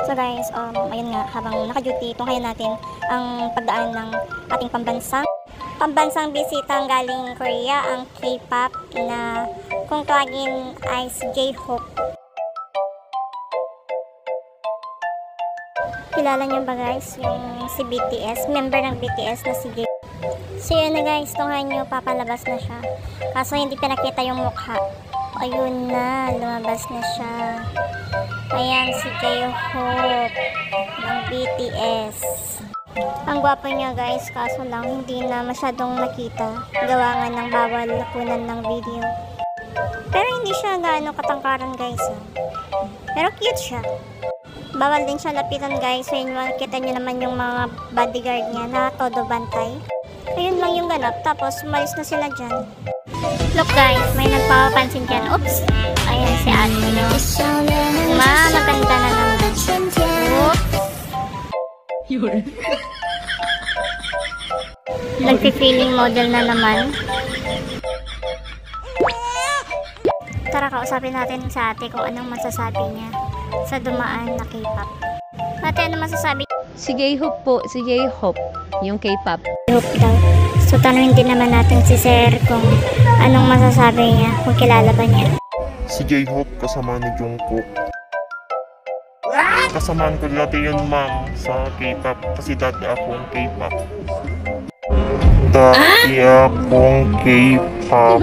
So guys, ayun nga, habang naka-duty, tunghayan natin ang pagdaan ng ating pambansang bisitang galing Korea, ang K-pop na kung tawagin ay si J-Hope. Kilala niyo ba guys, yung si BTS, member ng BTS na si J-Hope. So yun na guys, tunghayan nyo, papalabas na siya. Kaso hindi pinakita yung mukha. Ayun na, lumabas na siya. Ayan si J-Hope ng BTS. Ang gwapo niya guys, kaso lang hindi na masyadong nakita. Gawa nga ng bawal lakunan ng video. Pero hindi siya gaano katangkaran guys. Pero cute siya. Bawal din siya lapitan guys. So yun, makikita nyo naman yung mga bodyguard niya na todo bantay. Ayun lang yung ganap. Tapos umalis na sila dyan. Look guys, may nagpapapansin dyan. Oops! Ayan si ate, no? Maganda na naman. Oops! Nagpi-feeling model na naman. Tara, kausapin natin sa ate kung anong masasabi niya sa dumaan na K-pop. Ate, ano masasabi? Si J-Hope po, si J-Hope, yung K-pop. J-Hope daw. So, tanungin din naman natin si Sir kung anong masasabi niya, kung kilala ba niya. Si J-Hope kasama ni Jungkook. Kasamaan ko dati yun ma'am sa K-pop kasi dati akong K-pop. Dati akong K-pop.